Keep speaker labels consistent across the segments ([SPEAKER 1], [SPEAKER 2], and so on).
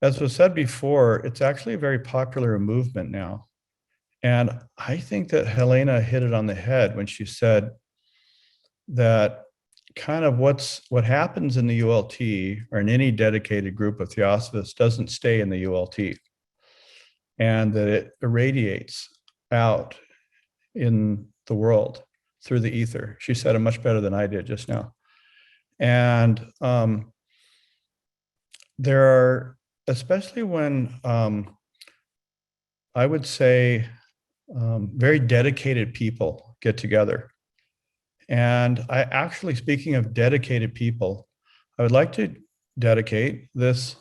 [SPEAKER 1] as was said before, it's actually a very popular movement now. And I think that Helena hit it on the head when she said that kind of what happens in the ULT or in any dedicated group of theosophists doesn't stay in the ULT, and that it irradiates out in the world through the ether. She said it much better than I did just now. And there are, especially when I would say very dedicated people get together. And I actually, speaking of dedicated people, I would like to dedicate this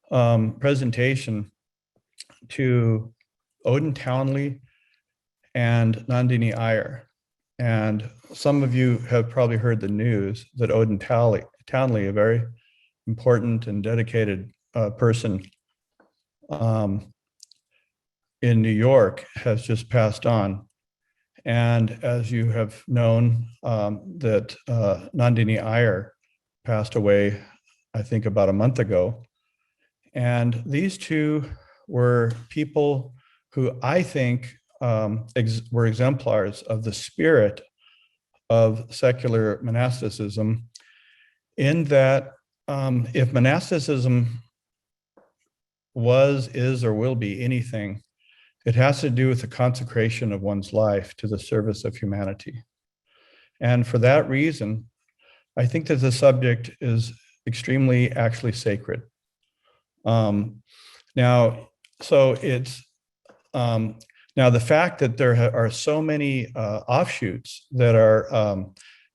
[SPEAKER 1] presentation to Odin Townley and Nandini Iyer. And some of you have probably heard the news that Odin Townley, a very important and dedicated person in New York, has just passed on. And as you have known, that Nandini Iyer passed away, I think about a month ago. And these two were people who I think were exemplars of the spirit of secular monasticism, in that if monasticism was, is, or will be anything, it has to do with the consecration of one's life to the service of humanity. And for that reason, I think that the subject is extremely actually sacred. Now the fact that there are so many offshoots that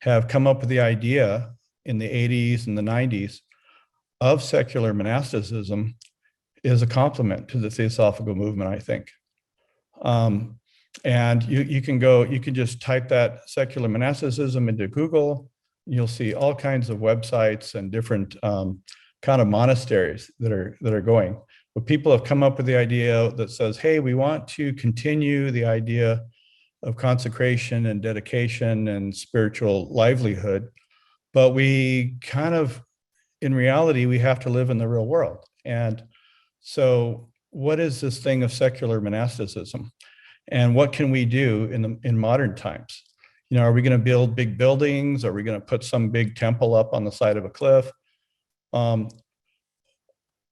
[SPEAKER 1] have come up with the idea in the 80s and the 90s of secular monasticism is a compliment to the Theosophical movement, I think. And you can just type that secular monasticism into Google. You'll see all kinds of websites and different kind of monasteries that are going. But people have come up with the idea that says, hey, we want to continue the idea of consecration and dedication and spiritual livelihood, but we kind of, in reality, we have to live in the real world. And so what is this thing of secular monasticism? And what can we do in modern times? You know, are we going to build big buildings? Are we going to put some big temple up on the side of a cliff?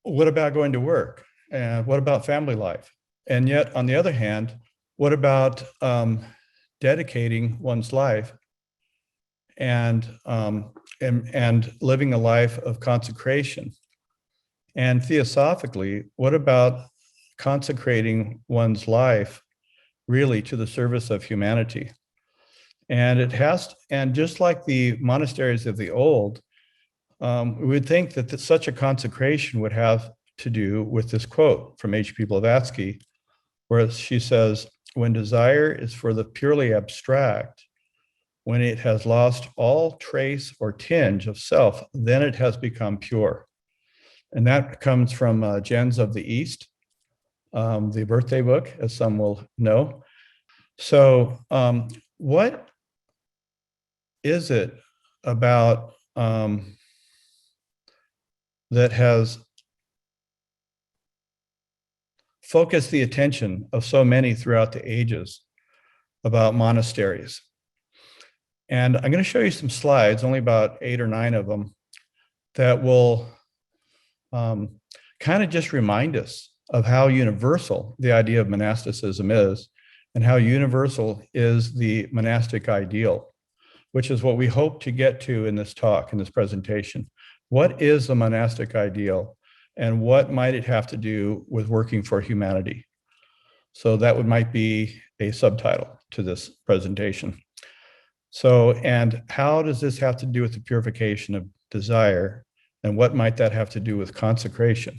[SPEAKER 1] What about going to work? And what about family life? And yet, on the other hand, what about dedicating one's life and living a life of consecration? And theosophically, what about consecrating one's life really to the service of humanity? And just like the monasteries of the old, we would think that such a consecration would have to do with this quote from H.P. Blavatsky, where she says, when desire is for the purely abstract, when it has lost all trace or tinge of self, then it has become pure. And that comes from Gens of the East, the birthday book, as some will know. So what is it about that has focused the attention of so many throughout the ages about monasteries? And I'm going to show you some slides, only about 8 or 9 of them, that will kind of just remind us of how universal the idea of monasticism is, and how universal is the monastic ideal, which is what we hope to get to in this talk, in this presentation. What is the monastic ideal, and what might it have to do with working for humanity? So that might be a subtitle to this presentation. So, and how does this have to do with the purification of desire, and what might that have to do with consecration?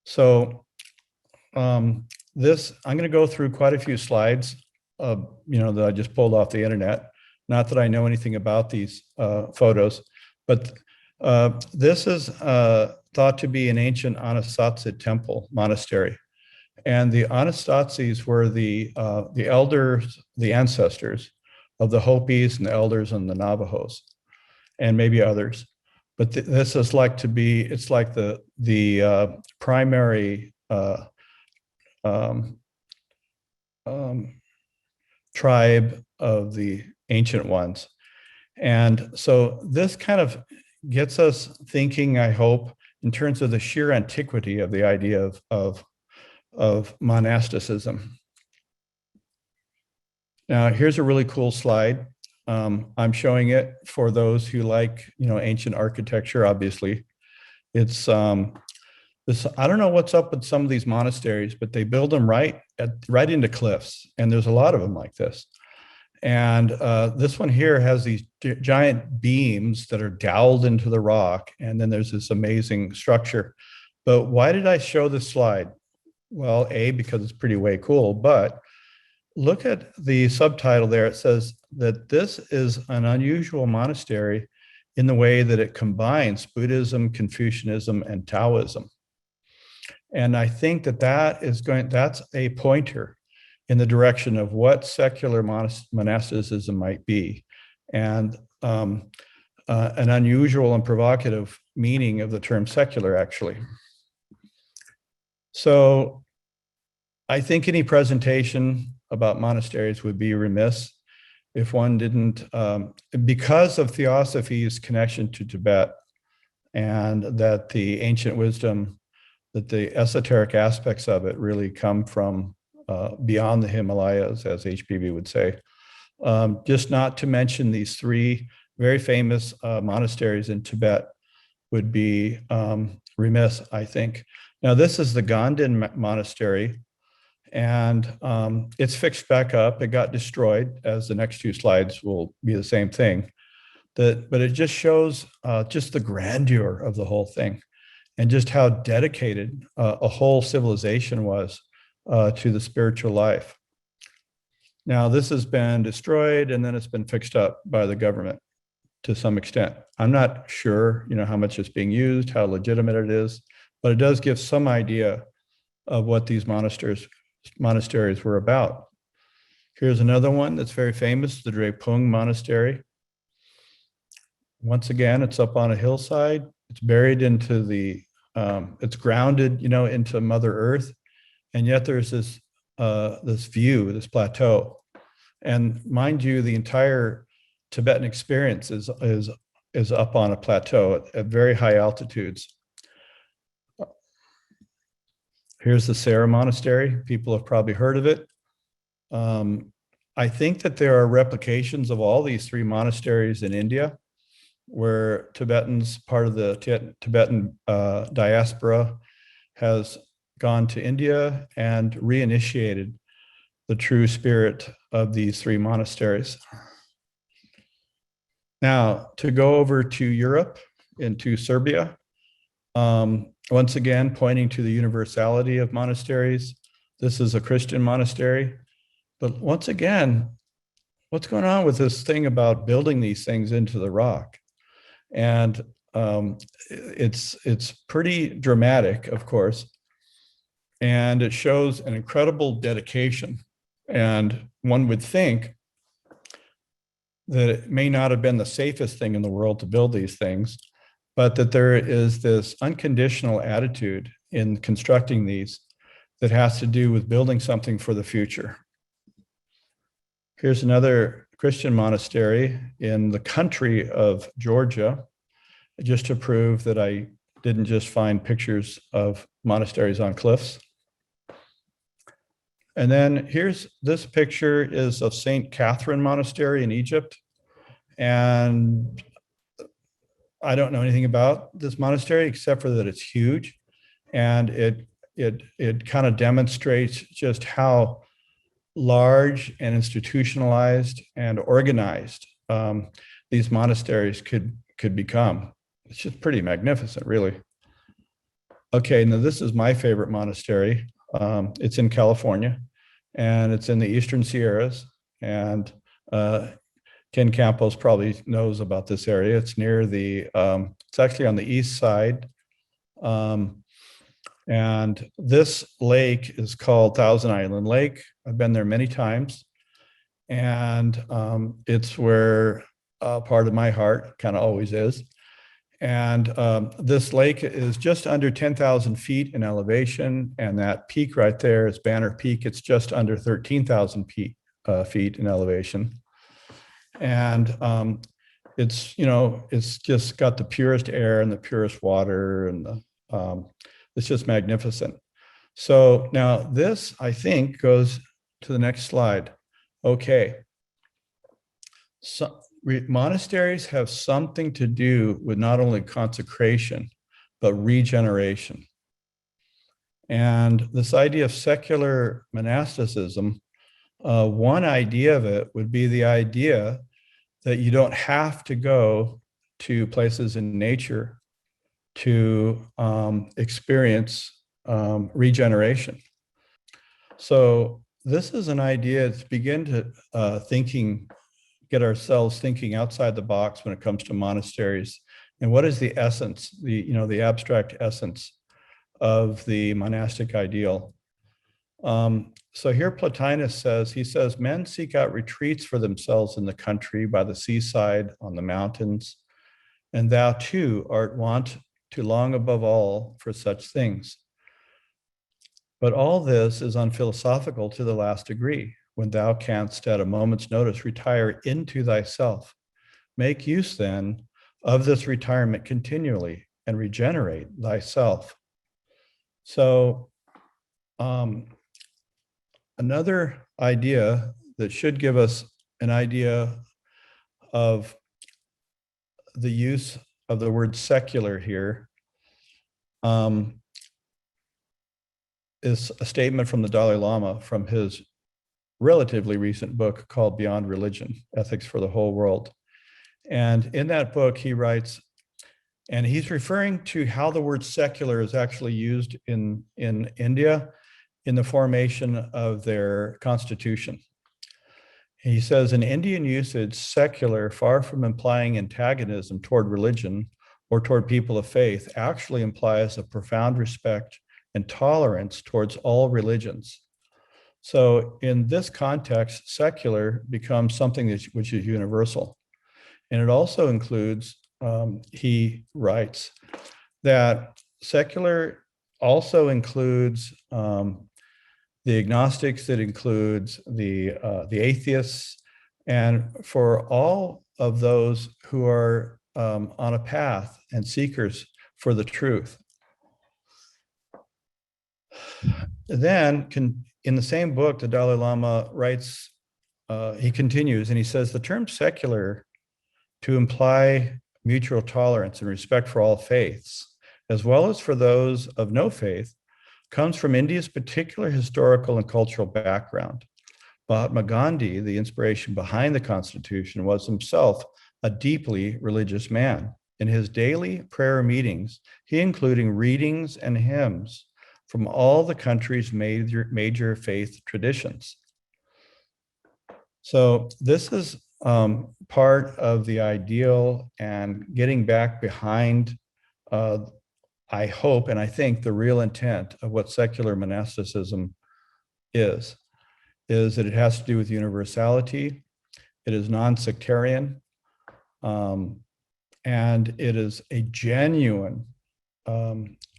[SPEAKER 1] So I'm going to go through quite a few slides, that I just pulled off the internet. Not that I know anything about these photos, but this is thought to be an ancient Anasazi temple monastery. And the Anasazis were the elders, the ancestors of the Hopis and the elders and the Navajos, and maybe others. but this is like it's like the primary um, tribe of the ancient ones. And so this kind of gets us thinking, I hope, in terms of the sheer antiquity of the idea of monasticism. Now, here's a really cool slide. I'm showing it for those who like, ancient architecture, obviously. It's this, I don't know what's up with some of these monasteries, but they build them right into cliffs. And there's a lot of them like this. And this one here has these giant beams that are doweled into the rock. And then there's this amazing structure. But why did I show this slide? Well, A, because it's pretty way cool, but look at the subtitle there. It says that this is an unusual monastery in the way that it combines Buddhism, Confucianism, and Taoism. And I think that's a pointer in the direction of what secular monasticism might be, and an unusual and provocative meaning of the term secular, actually. So I think any presentation about monasteries would be remiss if one didn't, because of Theosophy's connection to Tibet, and that the ancient wisdom, that the esoteric aspects of it really come from beyond the Himalayas, as HPV would say. Just not to mention these three very famous monasteries in Tibet would be remiss, I think. Now, this is the Gandhin Monastery, and it's fixed back up. It got destroyed, as the next two slides will be the same thing. But it just shows just the grandeur of the whole thing, and just how dedicated a whole civilization was to the spiritual life. Now, this has been destroyed, and then it's been fixed up by the government to some extent. I'm not sure, how much it's being used, how legitimate it is, but it does give some idea of what these monasteries were about. Here's another one that's very famous, the Dre Pong Monastery. Once again, it's up on a hillside. It's buried into it's grounded, into Mother Earth. And yet there's this view, this plateau. And mind you, the entire Tibetan experience is up on a plateau at very high altitudes. Here's the Sera Monastery. People have probably heard of it. I think that there are replications of all these three monasteries in India, where Tibetans, part of the Tibetan diaspora, has gone to India and reinitiated the true spirit of these three monasteries. Now, to go over to Europe, into Serbia, once again, pointing to the universality of monasteries. This is a Christian monastery. But once again, what's going on with this thing about building these things into the rock? And it's pretty dramatic, of course. And it shows an incredible dedication. And one would think that it may not have been the safest thing in the world to build these things, but that there is this unconditional attitude in constructing these that has to do with building something for the future. Here's another Christian monastery in the country of Georgia, just to prove that I didn't just find pictures of monasteries on cliffs. And then here's this picture is of St. Catherine Monastery in Egypt. And I don't know anything about this monastery except for that it's huge, and it kind of demonstrates just how large and institutionalized and organized these monasteries could become. It's just pretty magnificent, really. Okay, now this is my favorite monastery. It's in California, and it's in the Eastern Sierras. And Ken Campos probably knows about this area. It's near it's actually on the east side. And this lake is called Thousand Island Lake. I've been there many times. And it's where part of my heart kind of always is. And this lake is just under 10,000 feet in elevation. And that peak right there is Banner Peak. It's just under 13,000 feet in elevation. And it's, you know, it's just got the purest air and the purest water, and it's just magnificent. So now this, I think, goes to the next slide. Okay. So monasteries have something to do with not only consecration, but regeneration. And this idea of secular monasticism, one idea of it would be the idea that you don't have to go to places in nature to experience regeneration. So this is an idea to begin to get ourselves thinking outside the box when it comes to monasteries. And what is the essence, the abstract essence of the monastic ideal? So here Plotinus says, men seek out retreats for themselves in the country, by the seaside, on the mountains, and thou too art wont to long above all for such things. But all this is unphilosophical to the last degree, when thou canst at a moment's notice retire into thyself. Make use then of this retirement continually and regenerate thyself. So another idea that should give us an idea of the use of the word secular here is a statement from the Dalai Lama from his relatively recent book called Beyond Religion, Ethics for the Whole World. And in that book, he writes, and he's referring to how the word secular is actually used in India in the formation of their constitution. He says, in Indian usage, secular, far from implying antagonism toward religion or toward people of faith, actually implies a profound respect and tolerance towards all religions. So in this context, secular becomes something which is universal. And it also includes, he writes, that secular also includes the agnostics, that includes the atheists, and for all of those who are on a path and seekers for the truth. Then, in the same book, the Dalai Lama writes, he continues, and he says, the term secular to imply mutual tolerance and respect for all faiths, as well as for those of no faith, comes from India's particular historical and cultural background. Mahatma Gandhi, the inspiration behind the Constitution, was himself a deeply religious man. In his daily prayer meetings, he included readings and hymns from all the country's major faith traditions. So this is part of the ideal, and getting back behind, I hope, and I think the real intent of what secular monasticism is that it has to do with universality, it is non-sectarian, and it is a genuine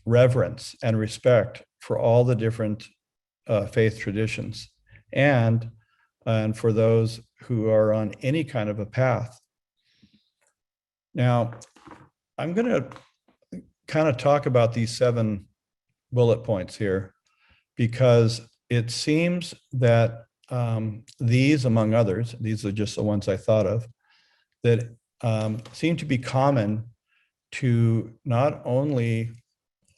[SPEAKER 1] reverence and respect for all the different faith traditions, and for those who are on any kind of a path. Now, I'm going to kind of talk about these 7 bullet points here, because it seems that these, among others, these are just the ones I thought of, that seem to be common to not only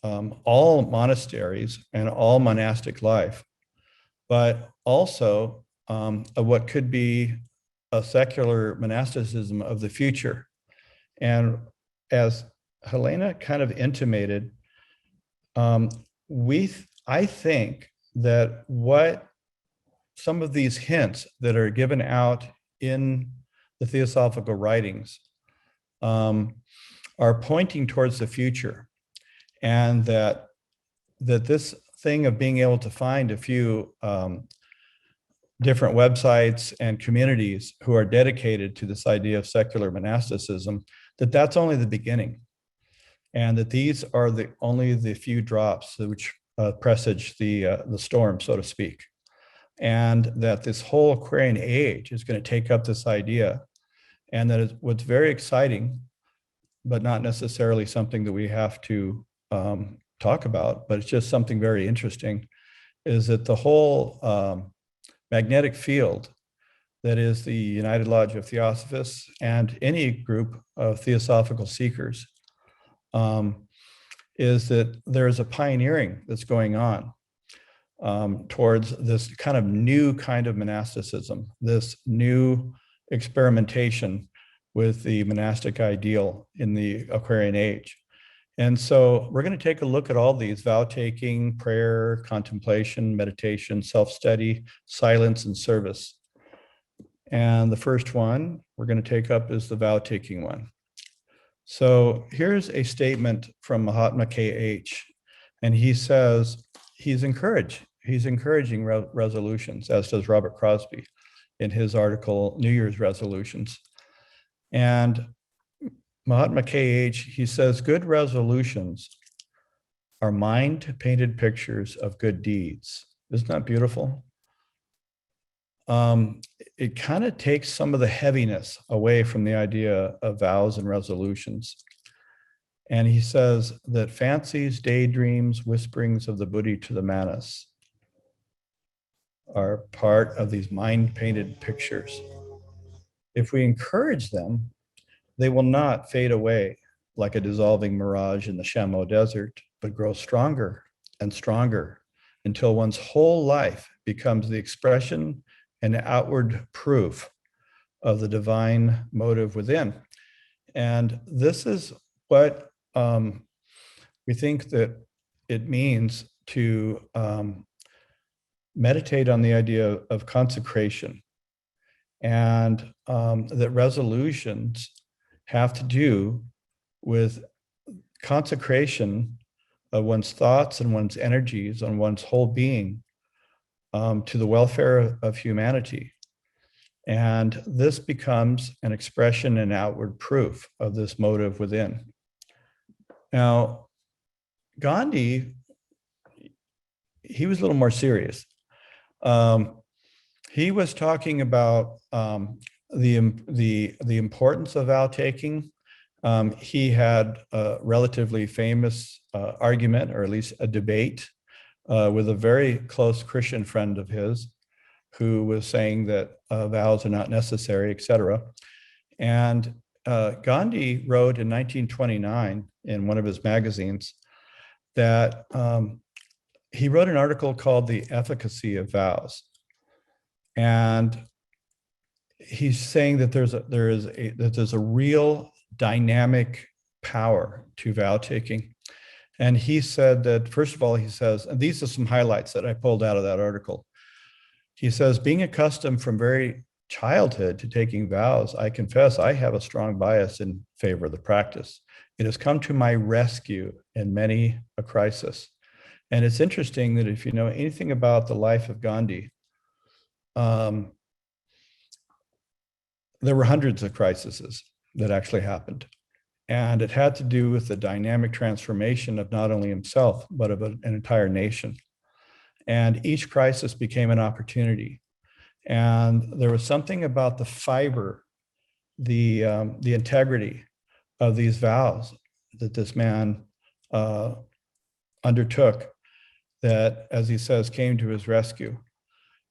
[SPEAKER 1] all monasteries and all monastic life, but also of what could be a secular monasticism of the future. And as Helena kind of intimated, I think that what some of these hints that are given out in the theosophical writings are pointing towards the future, and that this thing of being able to find a few different websites and communities who are dedicated to this idea of secular monasticism, that's only the beginning. and that these are only the few drops which presage the storm, so to speak. And that this whole Aquarian age is going to take up this idea, and that what's very exciting, but not necessarily something that we have to talk about, but it's just something very interesting, is that the whole magnetic field that is the United Lodge of Theosophists and any group of theosophical seekers is that there's a pioneering that's going on towards this kind of new kind of monasticism, this new experimentation with the monastic ideal in the Aquarian age. And so we're going to take a look at all these: vow taking, prayer, contemplation, meditation, self-study, silence, and service. And the first one we're going to take up is the vow taking one. So here's a statement from Mahatma K.H. And he says he's encouraging resolutions, as does Robert Crosby in his article, New Year's Resolutions. And Mahatma K.H., he says, good resolutions are mind-painted pictures of good deeds. Isn't that beautiful? It kind of takes some of the heaviness away from the idea of vows and resolutions. And he says that fancies, daydreams, whisperings of the Buddhi to the Manas are part of these mind-painted pictures. If we encourage them, they will not fade away like a dissolving mirage in the Shamoe Desert, but grow stronger and stronger until one's whole life becomes the expression and outward proof of the divine motive within. And this is what we think that it means to meditate on the idea of consecration, and that resolutions have to do with consecration of one's thoughts and one's energies and one's whole being to the welfare of humanity. And this becomes an expression and outward proof of this motive within. Now, Gandhi, he was a little more serious. He was talking about the importance of vow taking. He had a relatively famous argument, or at least a debate, with a very close Christian friend of his, who was saying that vows are not necessary, etc. And Gandhi wrote in 1929 in one of his magazines that he wrote an article called The Efficacy of Vows. And he's saying that there's a real dynamic power to vow taking. And he said that, first of all, he says, and these are some highlights that I pulled out of that article. He says, being accustomed from very childhood to taking vows, I confess I have a strong bias in favor of the practice. It has come to my rescue in many a crisis. And it's interesting that if you know anything about the life of Gandhi, there were hundreds of crises that actually happened. And it had to do with the dynamic transformation of not only himself, but of an entire nation. And each crisis became an opportunity. And there was something about the fiber, the integrity of these vows that this man undertook that, as he says, came to his rescue.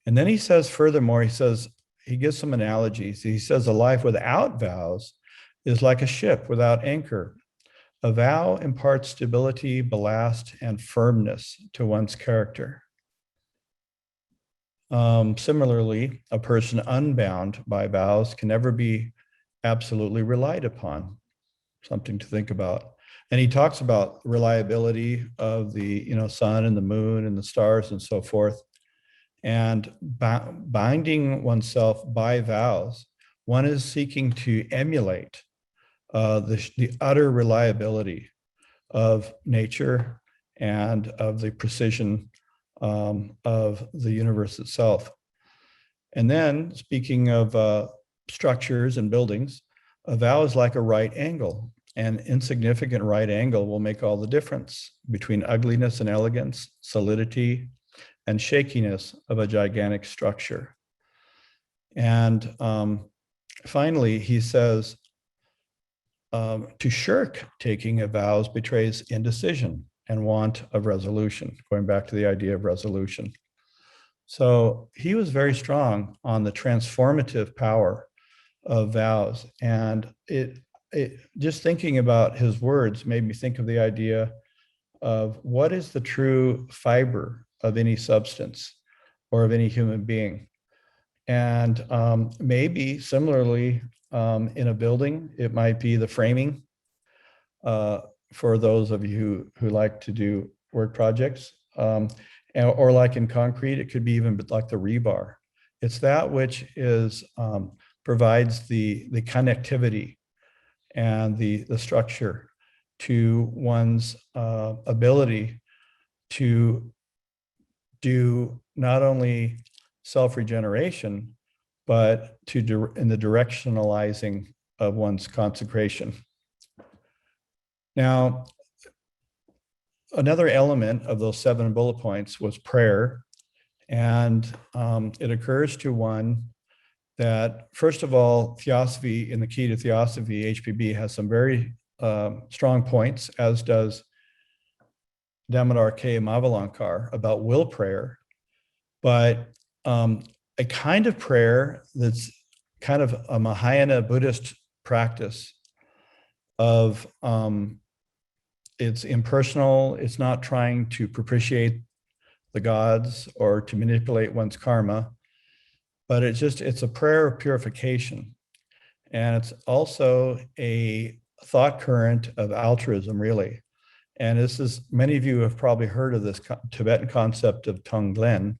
[SPEAKER 1] And then he says, furthermore, he gives some analogies. He says, a life without vows is like a ship without anchor. A vow imparts stability, ballast, and firmness to one's character. Similarly, a person unbound by vows can never be absolutely relied upon. Something to think about. And he talks about reliability of the sun and the moon and the stars and so forth. And binding oneself by vows, one is seeking to emulate the utter reliability of nature and of the precision of the universe itself. And then, speaking of structures and buildings, a vow is like a right angle. an insignificant right angle will make all the difference between ugliness and elegance, solidity and shakiness of a gigantic structure. And finally, he says, to shirk taking of vows betrays indecision and want of resolution, going back to the idea of resolution. So he was very strong on the transformative power of vows. And it just thinking about his words made me think of the idea of what is the true fiber of any substance or of any human being. And maybe similarly, in a building, it might be the framing for those of you who like to do work projects. Or like in concrete, it could be even like the rebar. It's that which is provides the connectivity and the structure to one's ability to do not only self-regeneration, but in the directionalizing of one's consecration. Now, another element of those 7 bullet points was prayer. And it occurs to one that, first of all, Theosophy, in the Key to Theosophy, HPB has some very strong points, as does Damodar K. Mavalankar, about will prayer. But a kind of prayer that's kind of a Mahayana Buddhist practice of it's impersonal, it's not trying to propitiate the gods or to manipulate one's karma, but it's a prayer of purification. And it's also a thought current of altruism, really. And this is, many of you have probably heard of this Tibetan concept of Tonglen.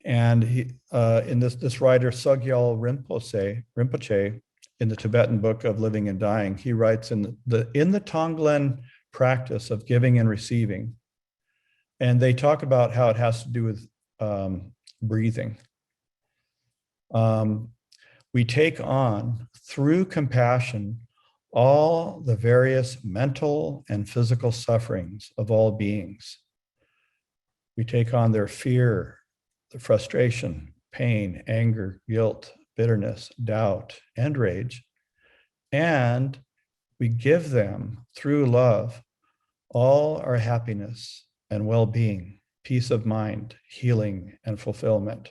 [SPEAKER 1] And he, in this writer, Sogyal Rinpoche, in the Tibetan book of Living and Dying, he writes in the Tonglen practice of giving and receiving. And they talk about how it has to do with breathing. We take on, through compassion, all the various mental and physical sufferings of all beings. We take on their fear, the frustration, pain, anger, guilt, bitterness, doubt, and rage. And we give them, through love, all our happiness and well-being, peace of mind, healing, and fulfillment.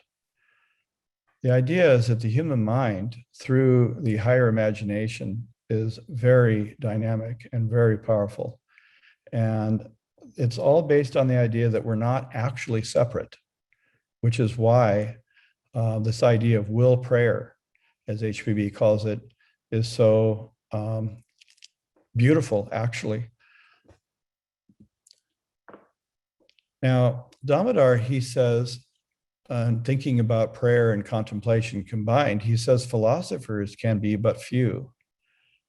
[SPEAKER 1] The idea is that the human mind, through the higher imagination, is very dynamic and very powerful. And it's all based on the idea that we're not actually separate, which is why this idea of will prayer, as HPB calls it, is so beautiful, actually. Now, Damodar, he says, thinking about prayer and contemplation combined, he says philosophers can be but few.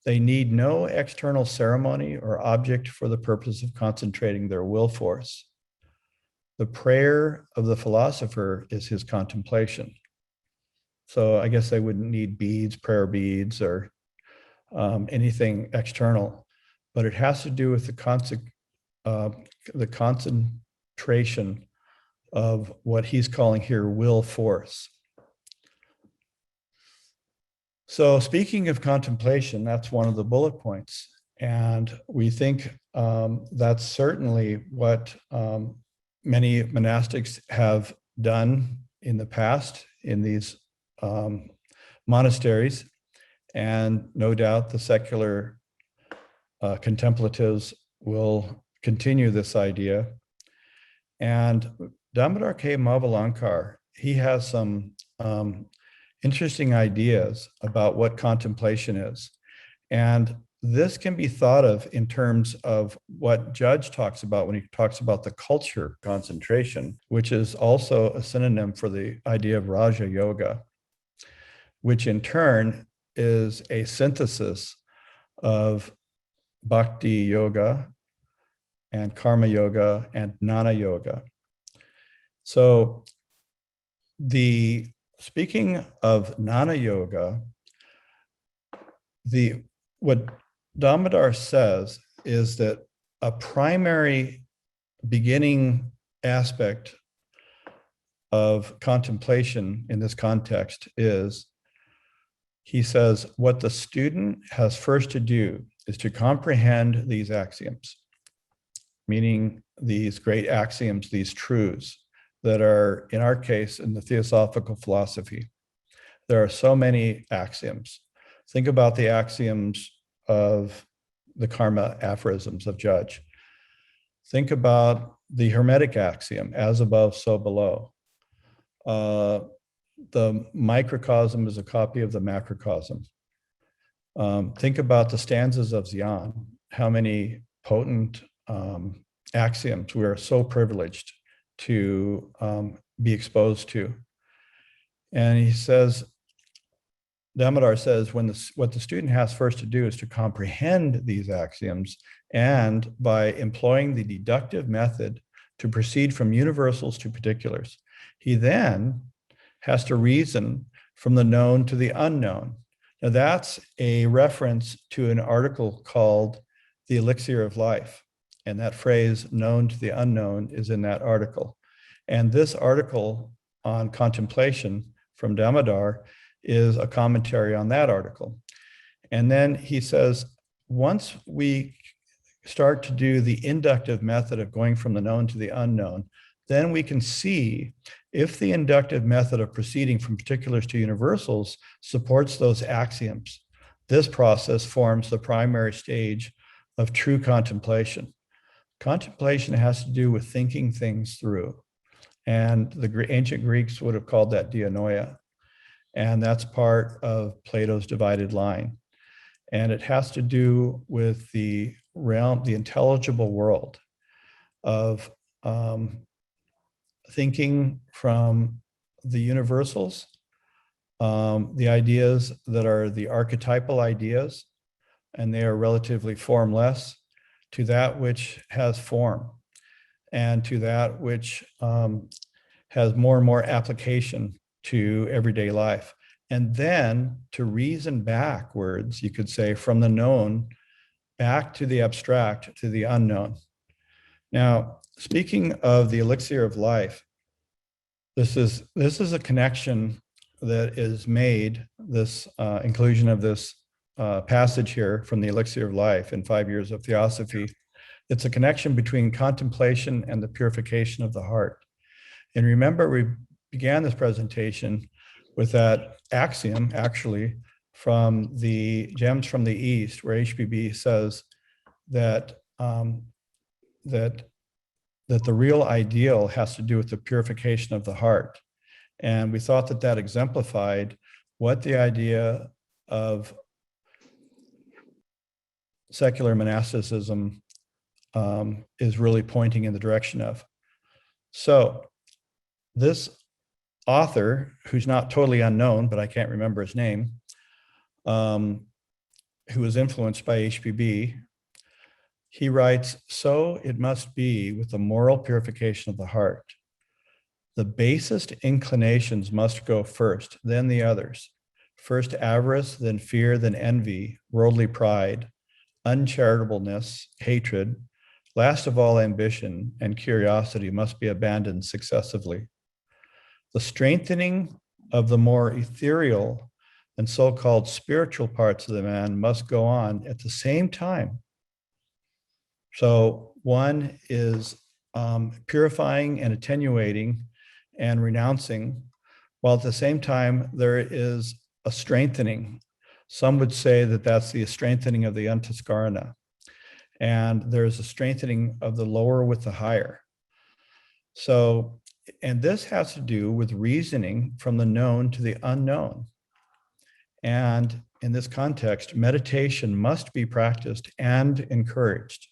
[SPEAKER 1] They need no external ceremony or object for the purpose of concentrating their will force. The prayer of the philosopher is his contemplation. So I guess they wouldn't need beads, prayer beads, or anything external, but it has to do with the concentration of what he's calling here will force. So speaking of contemplation, that's one of the bullet points. And we think that's certainly what many monastics have done in the past in these monasteries. And no doubt the secular contemplatives will continue this idea. And Damodar K. Mavalankar, he has some interesting ideas about what contemplation is. And this can be thought of in terms of what Judge talks about when he talks about the culture concentration, which is also a synonym for the idea of Raja Yoga, which in turn is a synthesis of Bhakti Yoga and Karma Yoga and Jnana Yoga. So speaking of Jnana Yoga, what Damodar says is that a primary beginning aspect of contemplation in this context is, he says, what the student has first to do is to comprehend these axioms, meaning these great axioms, these truths that are, in our case, in the theosophical philosophy. There are so many axioms. Think about the axioms of the karma aphorisms of Judge. Think about the Hermetic axiom, as above, so below. The microcosm is a copy of the macrocosm. Think about the stanzas of Xian, how many potent axioms we are so privileged to be exposed to. And he says, Damodar says, what the student has first to do is to comprehend these axioms, and by employing the deductive method to proceed from universals to particulars, he then has to reason from the known to the unknown. Now that's a reference to an article called The Elixir of Life. And that phrase, known to the unknown, is in that article. And this article on contemplation from Damodar is a commentary on that article. And then he says, once we start to do the inductive method of going from the known to the unknown, then we can see if the inductive method of proceeding from particulars to universals supports those axioms. This process forms the primary stage of true contemplation. Contemplation has to do with thinking things through. And the ancient Greeks would have called that dianoia. And that's part of Plato's divided line. And it has to do with the realm, the intelligible world of thinking from the universals, the ideas that are the archetypal ideas, and they are relatively formless, to that which has form, and to that which has more and more application to everyday life. And then to reason backwards, you could say, from the known back to the abstract, to the unknown. Now, speaking of the elixir of life, this is a connection that is made, this inclusion of this passage here from the elixir of life in 5 Years of Theosophy. It's a connection between contemplation and the purification of the heart. And remember, we began this presentation with that axiom, actually, from the Gems from the East, where HBB says that that the real ideal has to do with the purification of the heart. And we thought that that exemplified what the idea of secular monasticism is really pointing in the direction of. So this author, who's not totally unknown, but I can't remember his name, who was influenced by HBB, he writes, so it must be with the moral purification of the heart. The basest inclinations must go first, then the others. First avarice, then fear, then envy, worldly pride, uncharitableness, hatred, last of all ambition and curiosity must be abandoned successively. The strengthening of the more ethereal and so-called spiritual parts of the man must go on at the same time. So one is purifying and attenuating and renouncing, while at the same time there is a strengthening. Some would say that that's the strengthening of the antaskarana, and there's a strengthening of the lower with the higher. So, and this has to do with reasoning from the known to the unknown. And in this context, meditation must be practiced and encouraged.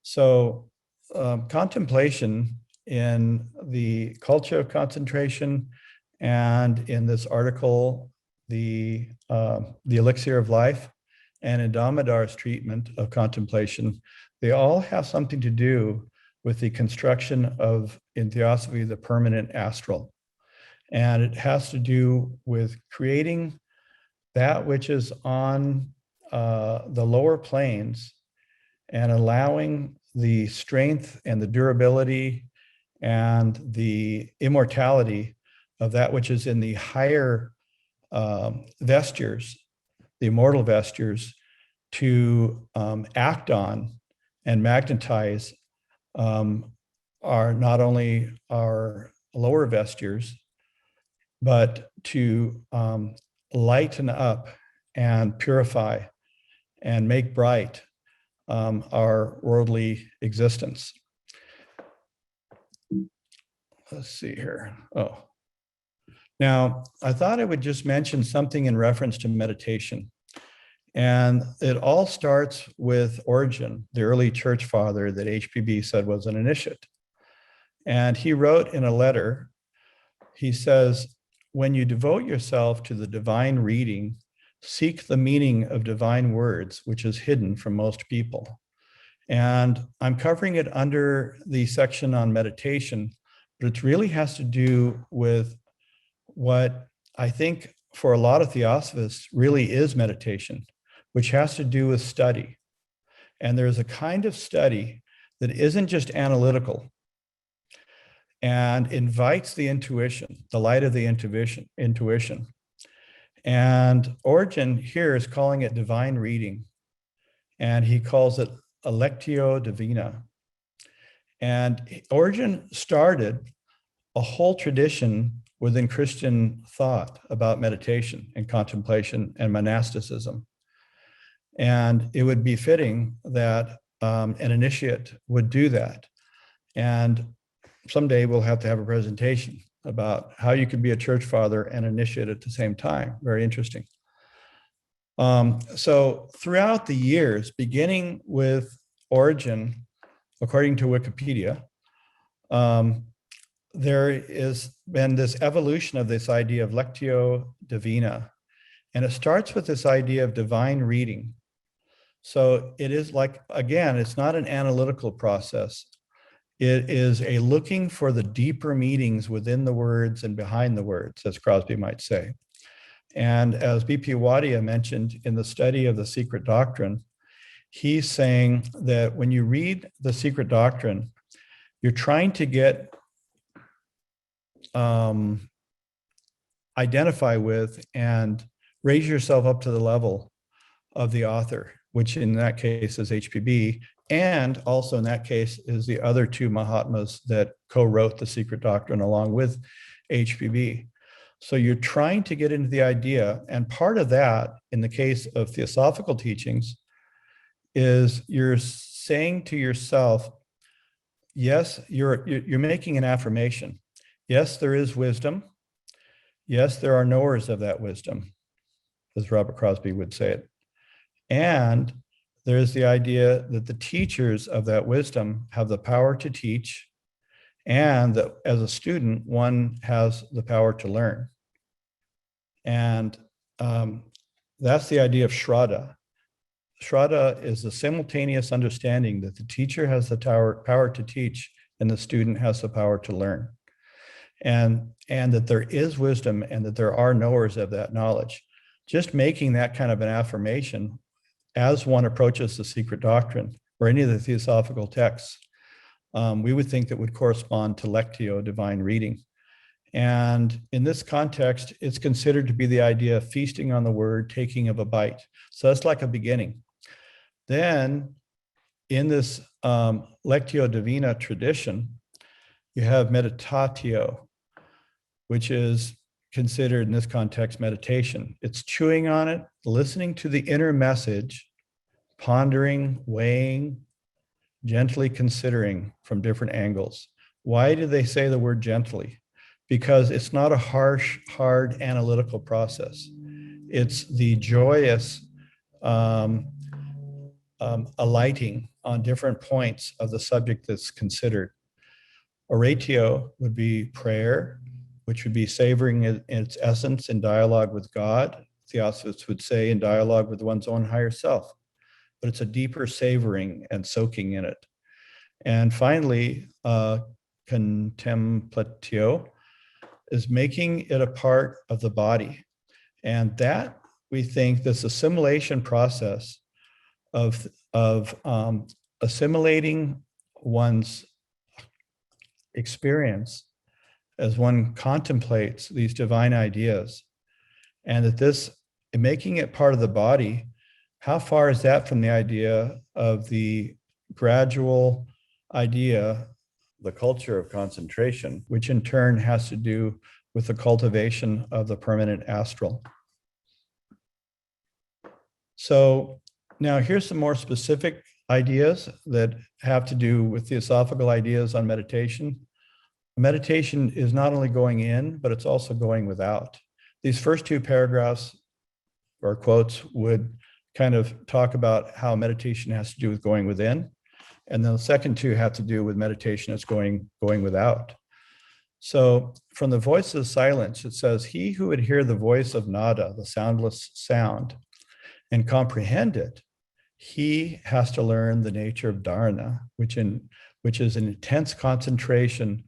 [SPEAKER 1] So contemplation in the culture of concentration and in this article, the elixir of life, and in Damodar's treatment of contemplation, they all have something to do with the construction of, in theosophy, the permanent astral. And it has to do with creating that which is on the lower planes and allowing the strength and the durability and the immortality of that which is in the higher vestures, the immortal vestures, to act on and magnetize are not only our lower vestures, but to lighten up and purify and make bright our worldly existence. Let's see here. Oh, now I thought I would just mention something in reference to meditation. And it all starts with Origen, the early church father that HPB said was an initiate. And he wrote in a letter, he says, when you devote yourself to the divine reading, seek the meaning of divine words, which is hidden from most people. And I'm covering it under the section on meditation, but it really has to do with what I think for a lot of theosophists really is meditation, which has to do with study. And there's a kind of study that isn't just analytical and invites the intuition, the light of the intuition. And Origen here is calling it divine reading, and he calls it Lectio Divina. And Origen started a whole tradition within Christian thought about meditation and contemplation and monasticism. And it would be fitting that an initiate would do that. And someday we'll have to have a presentation about how you can be a church father and initiate at the same time. Very interesting. So throughout the years, beginning with Origen, according to Wikipedia, there has been this evolution of this idea of Lectio Divina. And it starts with this idea of divine reading. So it is like, again, it's not an analytical process. It is a looking for the deeper meanings within the words and behind the words, as Crosby might say. And as B.P. Wadia mentioned in the study of the Secret Doctrine, he's saying that when you read the Secret Doctrine, you're trying to get identify with and raise yourself up to the level of the author, which in that case is HPB, and also in that case is the other two Mahatmas that co-wrote the Secret Doctrine along with HPB. So you're trying to get into the idea, and part of that, in the case of theosophical teachings, is you're saying to yourself, yes, you're making an affirmation. Yes, there is wisdom. Yes, there are knowers of that wisdom, as Robert Crosby would say it. And there's the idea that the teachers of that wisdom have the power to teach, and that as a student, one has the power to learn. And that's the idea of Shraddha. Shraddha is the simultaneous understanding that the teacher has the power to teach and the student has the power to learn. And that there is wisdom and that there are knowers of that knowledge. Just making that kind of an affirmation as one approaches the Secret Doctrine or any of the theosophical texts, we would think that would correspond to Lectio, divine reading. And in this context, it's considered to be the idea of feasting on the word, taking of a bite. So that's like a beginning. Then in this Lectio Divina tradition, you have meditatio, which is considered in this context meditation. It's chewing on it, listening to the inner message, pondering, weighing, gently considering from different angles. Why do they say the word gently? Because it's not a harsh, hard analytical process. It's the joyous alighting on different points of the subject that's considered. Oratio would be prayer, which would be savoring in its essence in dialogue with God. Theosophists would say in dialogue with one's own higher self, but it's a deeper savoring and soaking in it. And finally, contemplatio is making it a part of the body. And that we think this assimilation process of assimilating one's experience as one contemplates these divine ideas, and that this, making it part of the body, how far is that from the idea of the gradual idea, the culture of concentration, which in turn has to do with the cultivation of the permanent astral? So now here's some more specific ideas that have to do with theosophical ideas on meditation. Meditation is not only going in, but it's also going without. These first two paragraphs or quotes would kind of talk about how meditation has to do with going within. And then the second two have to do with meditation as going without. So from the voice of silence, it says, he who would hear the voice of nada, the soundless sound, and comprehend it, he has to learn the nature of dharana, which is an intense concentration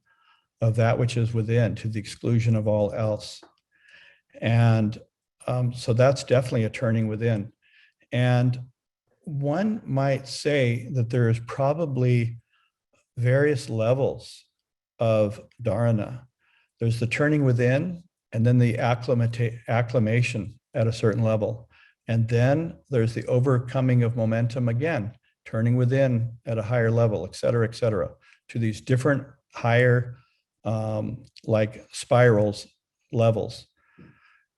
[SPEAKER 1] of that which is within to the exclusion of all else. And so that's definitely a turning within. And one might say that there is probably various levels of dharana. There's the turning within, and then the acclimation at a certain level. And then there's the overcoming of momentum again, turning within at a higher level, et cetera, to these different higher like spirals levels.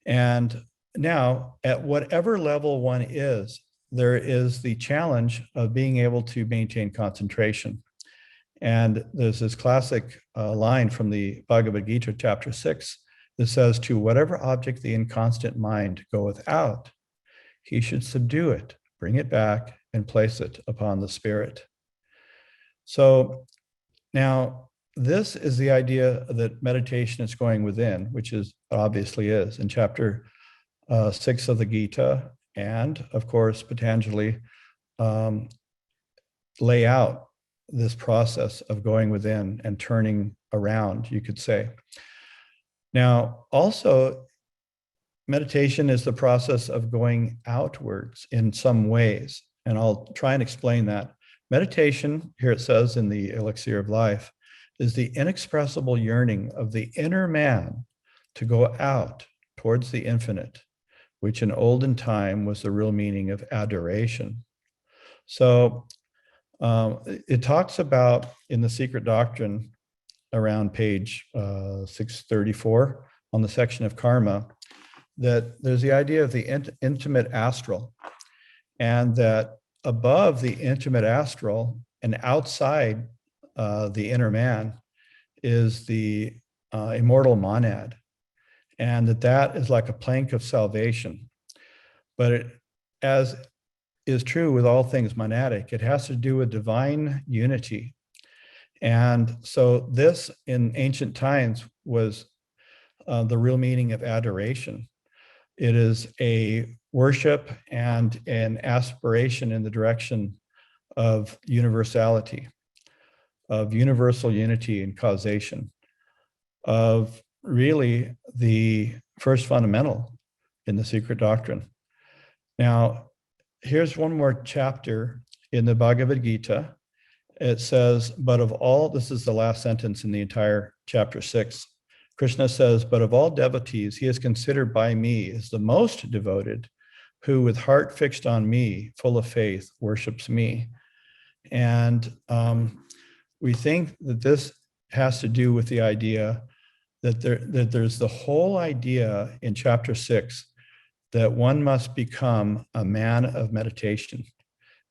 [SPEAKER 1] And now at whatever level one is, there is the challenge of being able to maintain concentration. And there's this classic line from the Bhagavad Gita, chapter 6, that says, to whatever object the inconstant mind goeth out, he should subdue it, bring it back, and place it upon the spirit. So now this is the idea that meditation is going within, which is obviously is in chapter 6 of the Gita, and of course Patanjali lay out this process of going within and turning around, you could say. Now, also, meditation is the process of going outwards in some ways, and I'll try and explain that. Meditation, here it says in the Elixir of Life, is the inexpressible yearning of the inner man to go out towards the infinite, which in olden time was the real meaning of adoration. So it talks about in the Secret Doctrine around page 634 on the section of karma, that there's the idea of the intimate astral, and that above the intimate astral and outside the inner man is the immortal monad, and that is like a plank of salvation. But it, as is true with all things monadic, it has to do with divine unity. And so this in ancient times was the real meaning of adoration. It is a worship and an aspiration in the direction of universality, of universal unity and causation, of really the first fundamental in the Secret Doctrine. Now, here's one more chapter in the Bhagavad Gita. It says, but of all, this is the last sentence in the entire chapter 6. Krishna says, but of all devotees, he is considered by me as the most devoted, who with heart fixed on me, full of faith, worships me. And we think that this has to do with the idea that there's the whole idea in chapter 6 that one must become a man of meditation.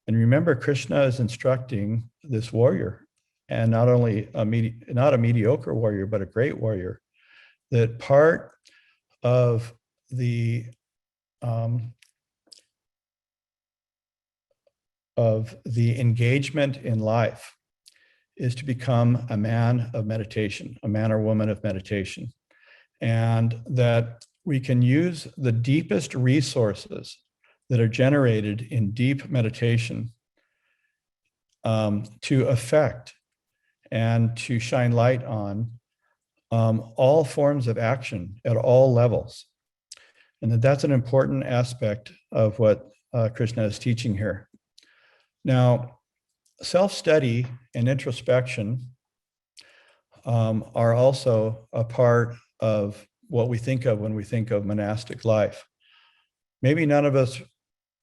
[SPEAKER 1] And remember, Krishna is instructing this warrior, and not only not a mediocre warrior, but a great warrior, that part of the engagement in life is to become a man of meditation, a man or woman of meditation, and that we can use the deepest resources that are generated in deep meditation to affect and to shine light on all forms of action at all levels. and that's an important aspect of what Krishna is teaching here. Now, self-study and introspection are also a part of what we think of when we think of monastic life. Maybe none of us,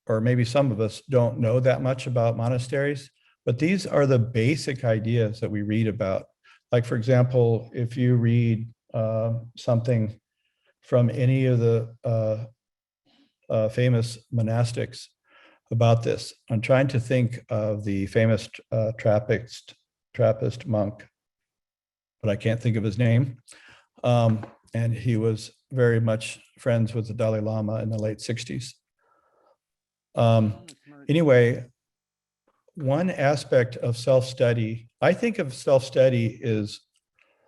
[SPEAKER 1] or maybe some of us, don't know that much about monasteries, but these are the basic ideas that we read about. Like, for example, if you read something from any of the famous monastics about this, I'm trying to think of the famous Trappist monk, but I can't think of his name. And he was very much friends with the Dalai Lama in the late 60s. Anyway, one aspect of self-study, I think of self-study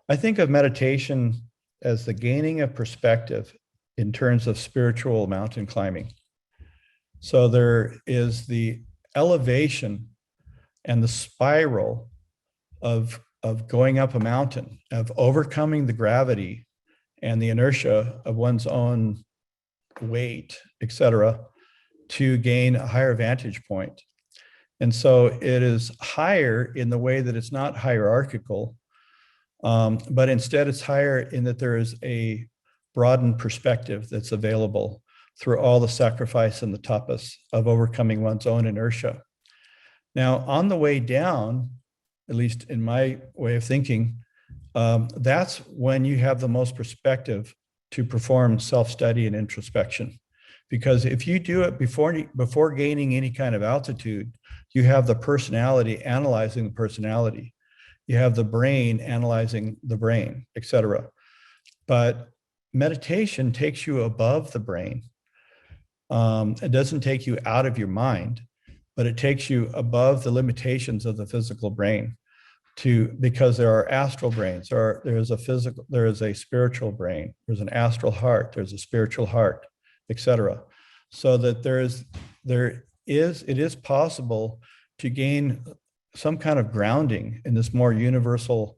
[SPEAKER 1] I think of meditation as the gaining of perspective in terms of spiritual mountain climbing. So there is the elevation and the spiral of going up a mountain, of overcoming the gravity and the inertia of one's own weight, etc., to gain a higher vantage point. And so it is higher in the way that it's not hierarchical, but instead it's higher in that there is a broadened perspective that's available through all the sacrifice and the tapas of overcoming one's own inertia. Now, on the way down, at least in my way of thinking, that's when you have the most perspective to perform self-study and introspection. Because if you do it before gaining any kind of altitude, you have the personality analyzing the personality. You have the brain analyzing the brain, etc. But meditation takes you above the brain. It doesn't take you out of your mind, but it takes you above the limitations of the physical brain, because there are astral brains, there is a spiritual brain, there's an astral heart, there's a spiritual heart, etc. So that it is possible to gain some kind of grounding in this more universal,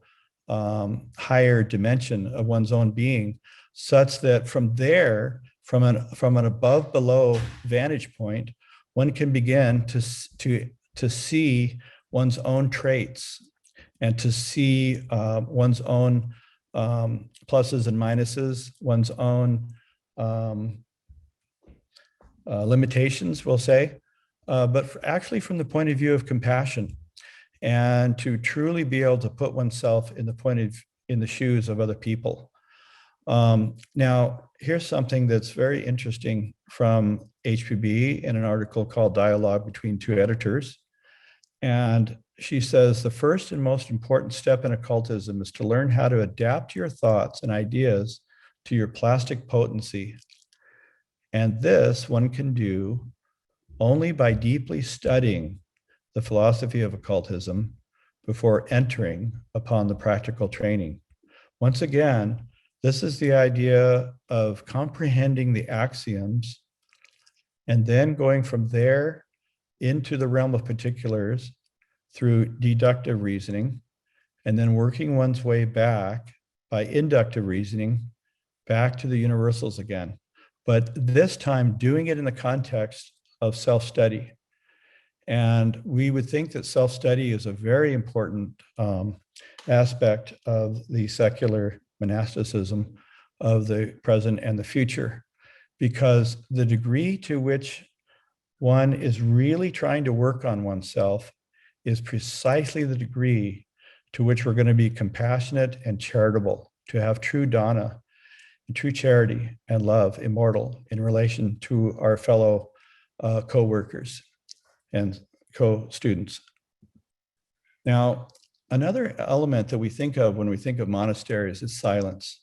[SPEAKER 1] higher dimension of one's own being, such that from there, from an above below vantage point, one can begin to see one's own traits and to see one's own pluses and minuses, one's own limitations, we'll say, but actually from the point of view of compassion, and to truly be able to put oneself in the shoes of other people. Now, here's something that's very interesting from HPB in an article called Dialogue Between Two Editors. And she says, the first and most important step in occultism is to learn how to adapt your thoughts and ideas to your plastic potency. And this one can do only by deeply studying the philosophy of occultism before entering upon the practical training. Once again, this is the idea of comprehending the axioms and then going from there into the realm of particulars through deductive reasoning, and then working one's way back by inductive reasoning back to the universals again. But this time doing it in the context of self-study. And we would think that self-study is a very important aspect of the secular monasticism of the present and the future, because the degree to which one is really trying to work on oneself is precisely the degree to which we're going to be compassionate and charitable, to have true dana, and true charity and love, immortal, in relation to our fellow co-workers and co-students. Now, another element that we think of when we think of monasteries is silence.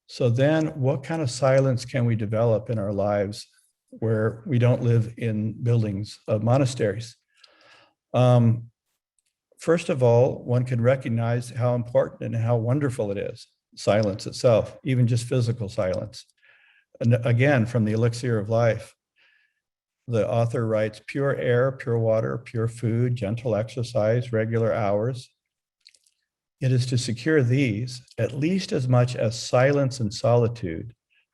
[SPEAKER 1] So then what kind of silence can we develop in our lives where we don't live in buildings of monasteries? First of all, one can recognize how important and how wonderful it is, silence itself, even just physical silence. And again, from the Elixir of Life, the author writes, pure air, pure water, pure food, gentle exercise, regular hours. It is to secure these, at least as much as silence and solitude,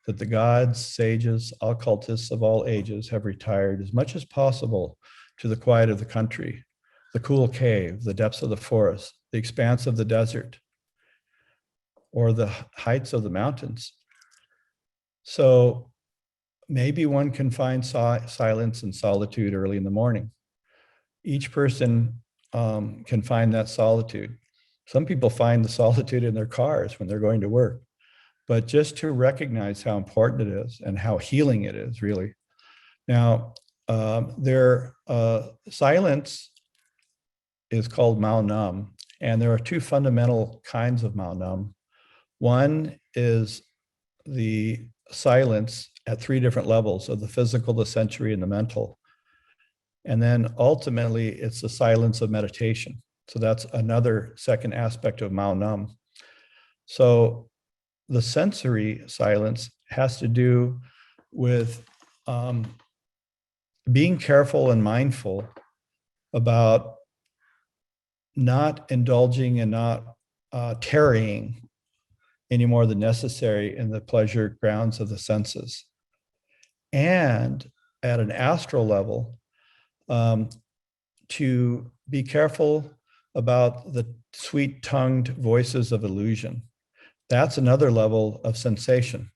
[SPEAKER 1] that the gods, sages, occultists of all ages have retired as much as possible to the quiet of the country, the cool cave, the depths of the forest, the expanse of the desert, or the heights of the mountains. So maybe one can find silence and solitude early in the morning. Each person can find that solitude. Some people find the solitude in their cars when they're going to work. But just to recognize how important it is and how healing it is, really. Now, silence is called Mao Nam, and there are two fundamental kinds of Mao Nam. One is the silence at three different levels of the physical, the sensory, and the mental. And then ultimately, it's the silence of meditation. So that's another second aspect of Mao Nam. So the sensory silence has to do with being careful and mindful about not indulging and not tarrying any more than necessary in the pleasure grounds of the senses. And at an astral level, to be careful about the sweet-tongued voices of illusion. That's another level of sensation.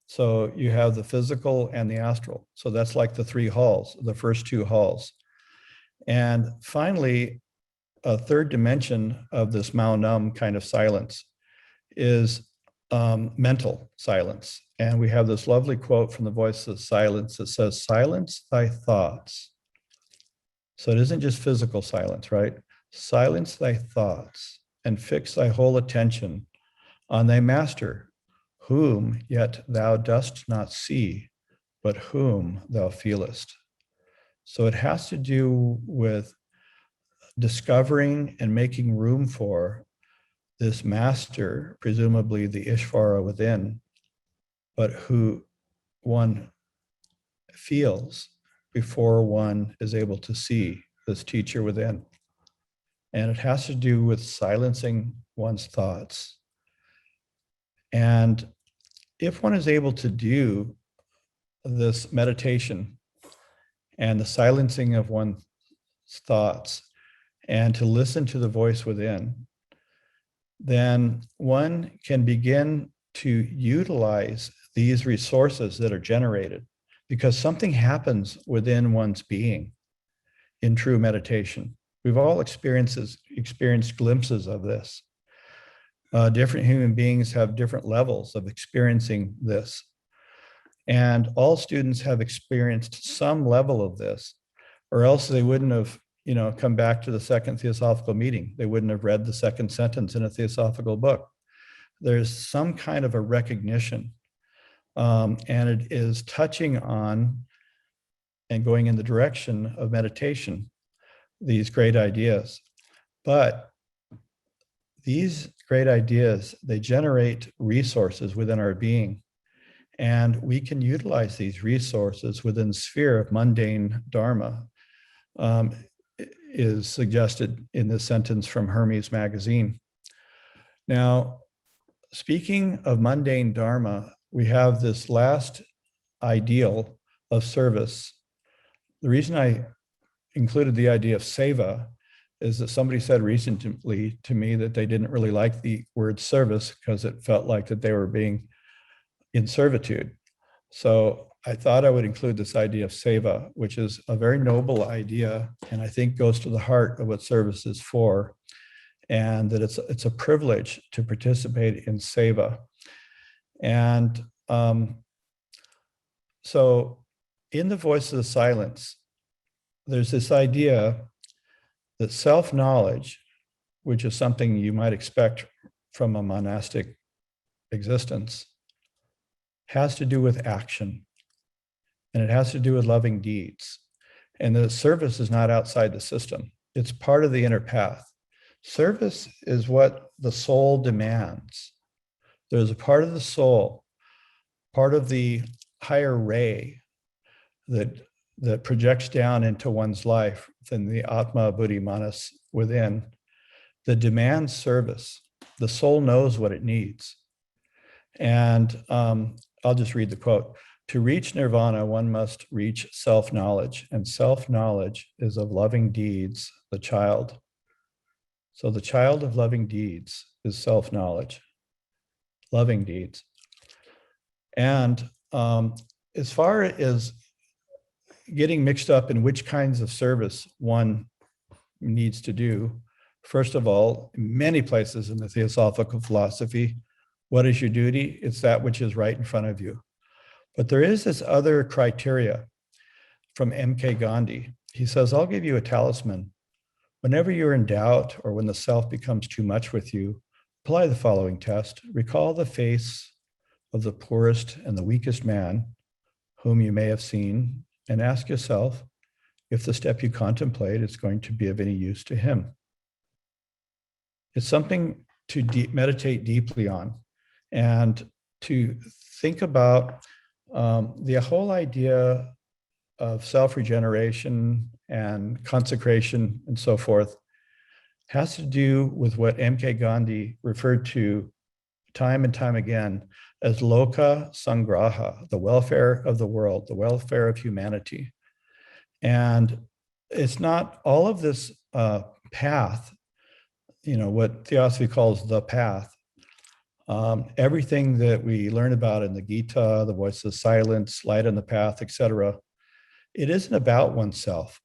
[SPEAKER 1] So you have the physical and the astral. So that's like the three halls, the first two halls. And finally, a third dimension of this Mao Nam kind of silence is mental silence. And we have this lovely quote from the Voice of Silence that says, "Silence thy thoughts." So it isn't just physical silence, right? Silence thy thoughts and fix thy whole attention on thy master, whom yet thou dost not see, but whom thou feelest. So it has to do with discovering and making room for this master, presumably the Ishvara within, but who one feels before one is able to see this teacher within. And it has to do with silencing one's thoughts. And if one is able to do this meditation and the silencing of one's thoughts and to listen to the voice within, then one can begin to utilize these resources that are generated, because something happens within one's being in true meditation. We've all experienced glimpses of this. Different human beings have different levels of experiencing this. And all students have experienced some level of this, or else they wouldn't have, come back to the second theosophical meeting. They wouldn't have read the second sentence in a theosophical book. There's some kind of a recognition, and it is touching on and going in the direction of meditation, these great ideas. But these great ideas, they generate resources within our being. And we can utilize these resources within the sphere of mundane dharma, is suggested in this sentence from Hermes magazine. Now, speaking of mundane dharma, we have this last ideal of service. The reason I included the idea of seva is that somebody said recently to me that they didn't really like the word service because it felt like that they were being in servitude. So I thought I would include this idea of seva, which is a very noble idea, and I think goes to the heart of what service is for, and that it's a privilege to participate in seva. And so in the Voice of the Silence, there's this idea that self-knowledge, which is something you might expect from a monastic existence, has to do with action, and it has to do with loving deeds. And the service is not outside the system. It's part of the inner path. Service is what the soul demands. There's a part of the soul, part of the higher ray that projects down into one's life than the Atma Buddhi Manas within, that demands service. The soul knows what it needs. And I'll just read the quote. To reach nirvana, one must reach self-knowledge, and self-knowledge is of loving deeds, the child. So the child of loving deeds is self-knowledge, loving deeds. And as far as getting mixed up in which kinds of service one needs to do, first of all, in many places in the theosophical philosophy, what is your duty? It's that which is right in front of you. But there is this other criteria from M.K. Gandhi. He says, I'll give you a talisman. Whenever you're in doubt or when the self becomes too much with you, apply the following test. Recall the face of the poorest and the weakest man whom you may have seen, and ask yourself if the step you contemplate is going to be of any use to him. It's something to meditate deeply on and to think about the whole idea of self-regeneration and consecration and so forth has to do with what M.K. Gandhi referred to time and time again as loka sangraha, the welfare of the world, the welfare of humanity. And it's not all of this path, what Theosophy calls the path, everything that we learn about in the Gita, the voice of silence, light on the path, etc., it isn't about oneself.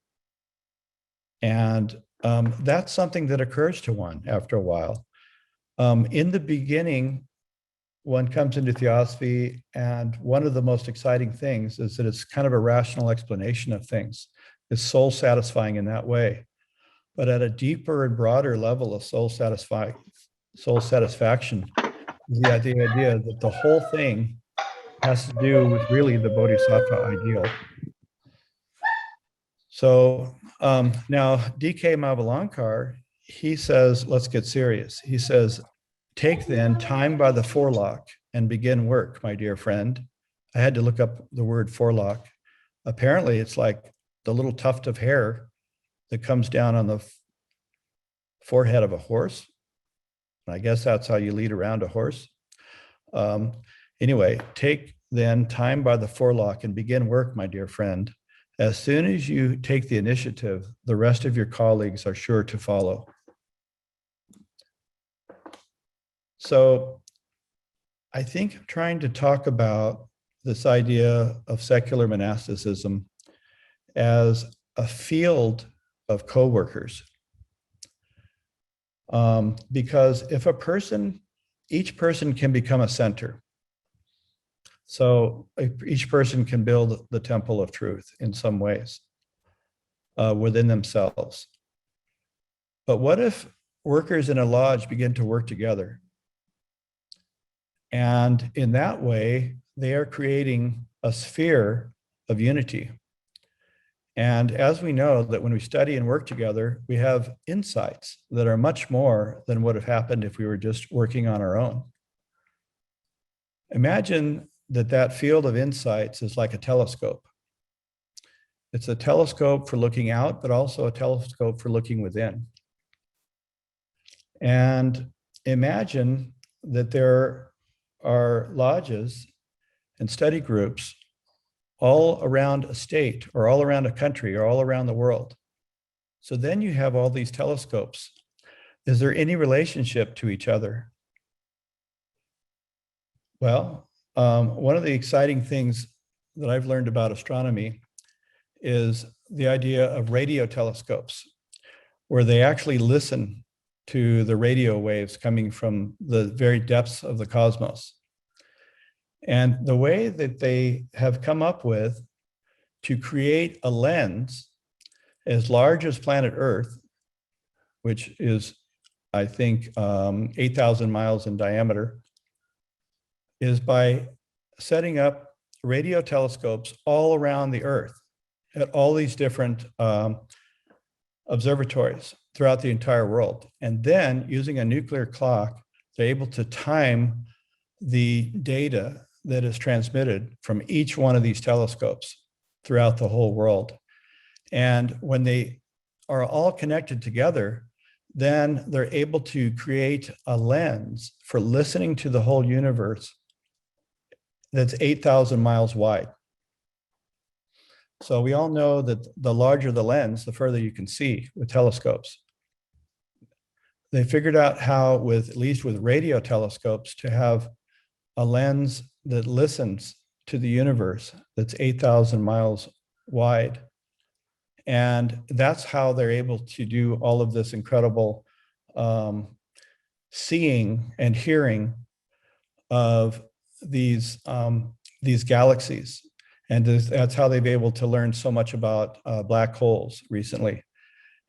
[SPEAKER 1] And that's something that occurs to one after a while. In the beginning, one comes into Theosophy, and one of the most exciting things is that it's kind of a rational explanation of things. It's soul satisfying in that way. But at a deeper and broader level of soul satisfaction is the idea that the whole thing has to do with really the Bodhisattva ideal. So now D.K. Mavalankar, he says, let's get serious. He says, take then time by the forelock and begin work, my dear friend. I had to look up the word forelock. Apparently, it's like the little tuft of hair that comes down on the forehead of a horse. I guess that's how you lead around a horse. Anyway, take then time by the forelock and begin work, my dear friend. As soon as you take the initiative, the rest of your colleagues are sure to follow. So I think I'm trying to talk about this idea of secular monasticism as a field of co-workers. Because if each person can become a center. So each person can build the temple of truth in some ways within themselves. But what if workers in a lodge begin to work together? And in that way, they are creating a sphere of unity. And as we know that when we study and work together, we have insights that are much more than would have happened if we were just working on our own. Imagine that field of insights is like a telescope. It's a telescope for looking out, but also a telescope for looking within. And imagine that there are lodges and study groups all around a state or all around a country or all around the world. So then you have all these telescopes. Is there any relationship to each other? Well, one of the exciting things that I've learned about astronomy is the idea of radio telescopes, where they actually listen to the radio waves coming from the very depths of the cosmos. And the way that they have come up with to create a lens as large as planet Earth, which is, I think, 8,000 miles in diameter, is by setting up radio telescopes all around the Earth at all these different observatories throughout the entire world. And then using a nuclear clock, they're able to time the data that is transmitted from each one of these telescopes throughout the whole world. And when they are all connected together, then they're able to create a lens for listening to the whole universe that's 8,000 miles wide. So we all know that the larger the lens, the further you can see with telescopes. They figured out how, at least with radio telescopes, to have a lens that listens to the universe that's 8,000 miles wide. And that's how they're able to do all of this incredible seeing and hearing of these galaxies. And that's how they've been able to learn so much about black holes recently.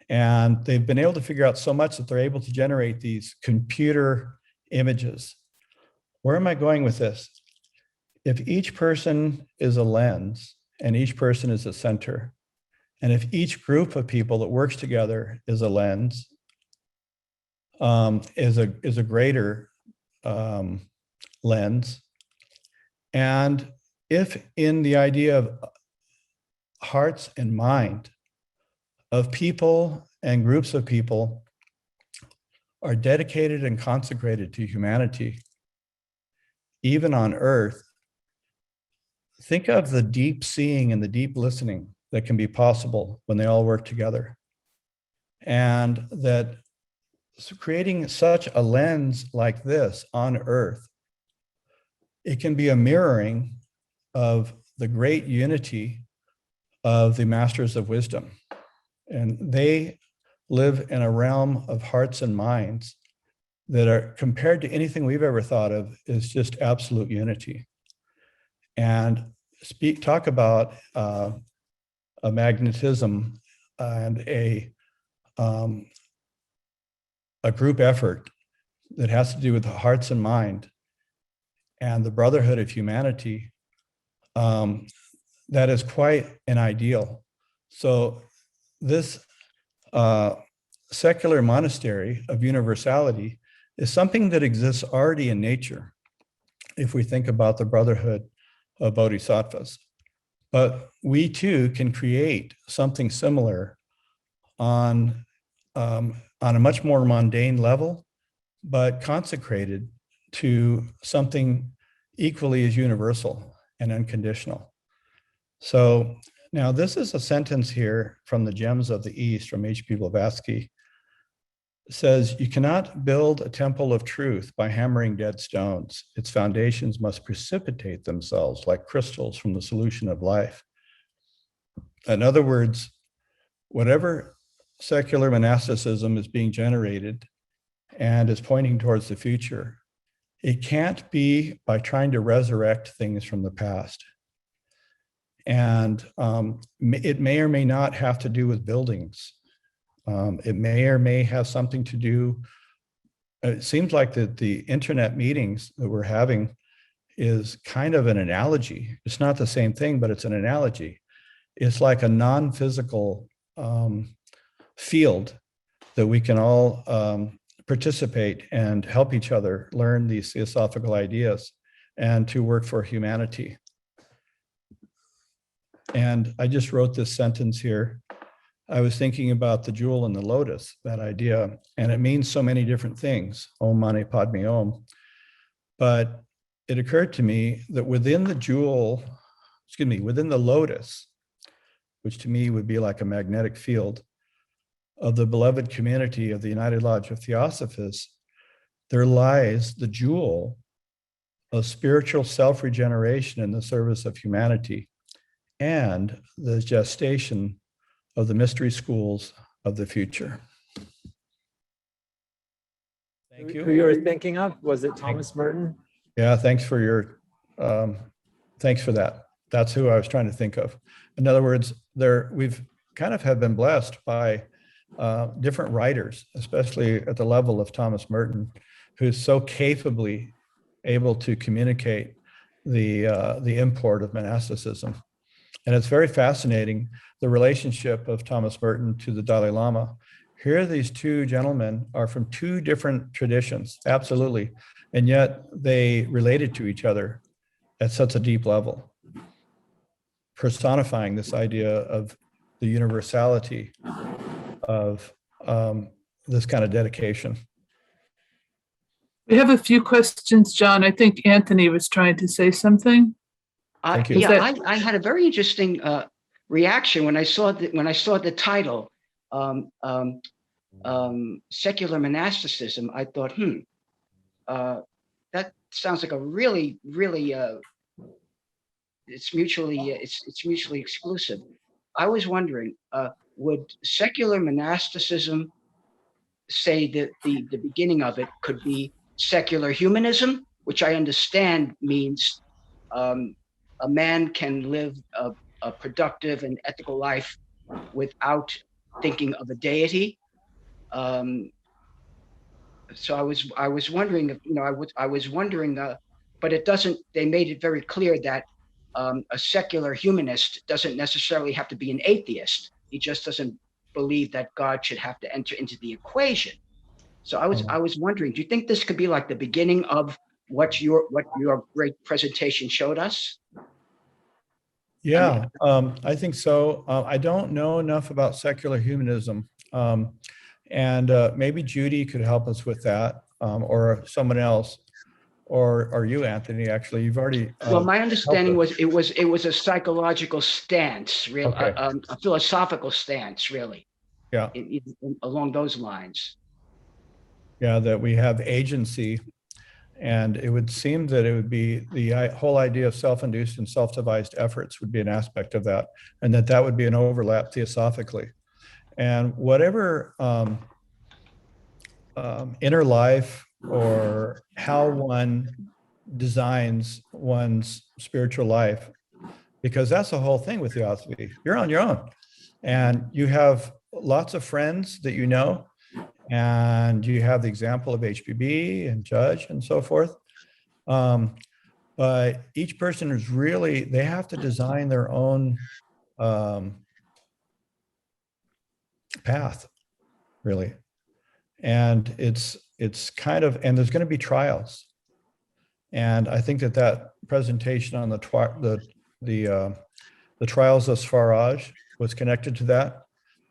[SPEAKER 1] And they've been able to figure out so much that they're able to generate these computer images. Where am I going with this? If each person is a lens and each person is a center, and if each group of people that works together is a lens, is a greater lens, and if in the idea of hearts and mind of people and groups of people are dedicated and consecrated to humanity, even on earth, think of the deep seeing and the deep listening that can be possible when they all work together. And that creating such a lens like this on earth, it can be a mirroring of the great unity of the masters of wisdom. And they live in a realm of hearts and minds that are, compared to anything we've ever thought of, is just absolute unity. And talk about a magnetism and a group effort that has to do with the hearts and mind and the brotherhood of humanity. That is quite an ideal. So this secular monastery of universality is something that exists already in nature, if we think about the brotherhood of bodhisattvas. But we too can create something similar on a much more mundane level, but consecrated to something equally as universal and unconditional. So now this is a sentence here from the Gems of the East from H.P. Blavatsky. It says, "You cannot build a temple of truth by hammering dead stones. Its foundations must precipitate themselves like crystals from the solution of life." In other words, whatever secular monasticism is being generated and is pointing towards the future, it can't be by trying to resurrect things from the past. And it may or may not have to do with buildings. It may or may have something to do, it seems like that the internet meetings that we're having is kind of an analogy. It's not the same thing, but it's an analogy. It's like a non-physical field that we can all participate and help each other learn these theosophical ideas and to work for humanity. And I just wrote this sentence here. I was thinking about the jewel and the lotus, that idea, and it means so many different things, Om Mani Padme Om. But it occurred to me that within the jewel, within the lotus, which to me would be like a magnetic field of the beloved community of the United Lodge of Theosophists, there lies the jewel of spiritual self-regeneration in the service of humanity and the gestation of the mystery schools of the future. Thank you.
[SPEAKER 2] Who you were thinking of? Was it Thomas Merton?
[SPEAKER 1] Yeah, thanks for that. That's who I was trying to think of. In other words, we've kind of have been blessed by different writers, especially at the level of Thomas Merton, who's so capably able to communicate the import of monasticism. And it's very fascinating, the relationship of Thomas Merton to the Dalai Lama. Here, these two gentlemen are from two different traditions, absolutely, and yet they related to each other at such a deep level, personifying this idea of the universality of this kind of dedication.
[SPEAKER 3] We have a few questions, John. I think Anthony was trying to say something.
[SPEAKER 1] Thank you.
[SPEAKER 4] I had a very interesting reaction when I saw the title, secular monasticism. I thought, that sounds like a really, really it's mutually exclusive. I was wondering, would secular monasticism say that the beginning of it could be secular humanism, which I understand means a man can live a productive and ethical life without thinking of a deity. So I was wondering if, I was wondering, but it doesn't. They made it very clear that a secular humanist doesn't necessarily have to be an atheist. He just doesn't believe that God should have to enter into the equation. So I was wondering, do you think this could be like the beginning of what your great presentation showed us?
[SPEAKER 1] Yeah, I think so. I don't know enough about secular humanism. And maybe Judy could help us with that, or someone else, or you, Anthony. Actually, you've already.
[SPEAKER 4] Well, my understanding was it was a psychological stance, a philosophical stance, really.
[SPEAKER 1] Yeah.
[SPEAKER 4] Along those lines.
[SPEAKER 1] Yeah, that we have agency, and it would seem that it would be the whole idea of self-induced and self-devised efforts would be an aspect of that, and that would be an overlap theosophically. And whatever inner life or how one designs one's spiritual life, because that's the whole thing with theosophy. You're on your own, and you have lots of friends that you know, and you have the example of HPB and Judge and so forth. But each person is really, they have to design their own path, really. And it's kind of, and there's going to be trials. And I think that presentation on the trials of Sfaraj was connected to that.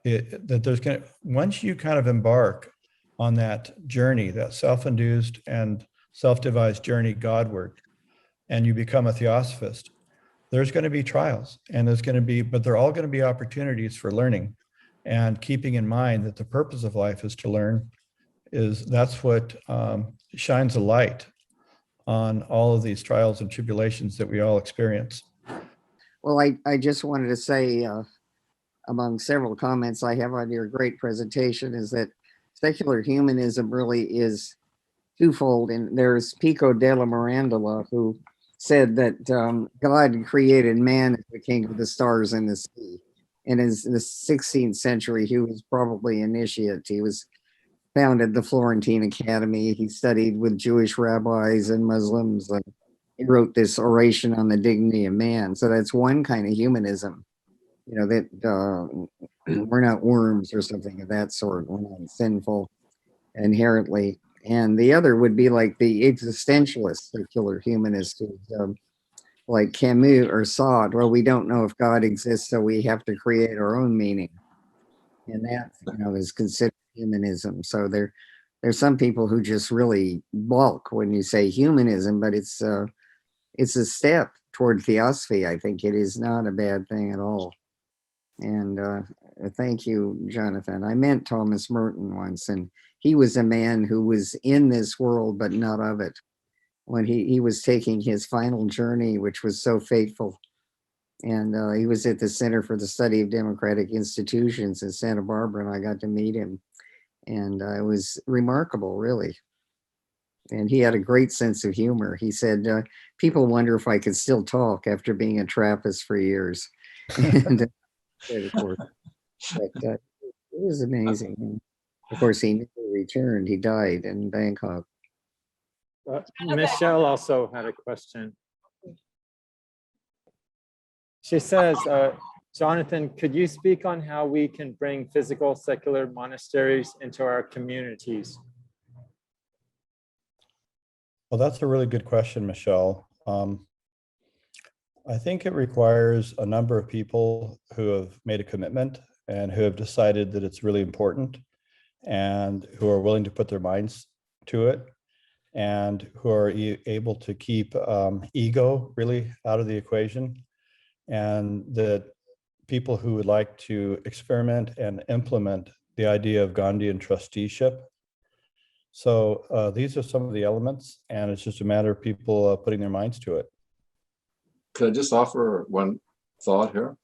[SPEAKER 1] That there's going to, once you kind of embark on that journey, that self-induced and self-devised journey Godward, and you become a theosophist, there's going to be trials, and there's going to be, but they're all going to be opportunities for learning, and keeping in mind that the purpose of life is to learn. That's what shines a light on all of these trials and tribulations that we all experience.
[SPEAKER 5] Well, I just wanted to say, among several comments I have on your great presentation, is that secular humanism really is twofold. And there's Pico della Mirandola, who said that God created man as the king of the stars and the sea. And in the 16th century, he was probably initiate. He was founded the Florentine Academy. He studied with Jewish rabbis and Muslims. He wrote this oration on the dignity of man. So that's one kind of humanism. You know, that we're not worms or something of that sort. We're not sinful inherently. And the other would be like the existentialist secular humanist, like Camus or Sartre. Well, we don't know if God exists, so we have to create our own meaning. And that, is considered humanism. So there's some people who just really balk when you say humanism, but it's a step toward theosophy. I think it is not a bad thing at all. And thank you, Jonathan. I met Thomas Merton once, and he was a man who was in this world, but not of it. When he was taking his final journey, which was so fateful. And he was at the Center for the Study of Democratic Institutions in Santa Barbara, and I got to meet him. And it was remarkable, really. And he had a great sense of humor. He said, people wonder if I could still talk after being a Trappist for years. And, of course, but it was amazing. And of course, he never returned. He died in Bangkok.
[SPEAKER 2] Michelle also had a question. She says, Jonathan, could you speak on how we can bring physical secular monasteries into our communities?
[SPEAKER 1] Well, that's a really good question, Michelle. I think it requires a number of people who have made a commitment and who have decided that it's really important and who are willing to put their minds to it. and who are able to keep ego really out of the equation, and that people who would like to experiment and implement the idea of Gandhian trusteeship. So these are some of the elements, and it's just a matter of people putting their minds to it.
[SPEAKER 6] Could I just offer one thought here?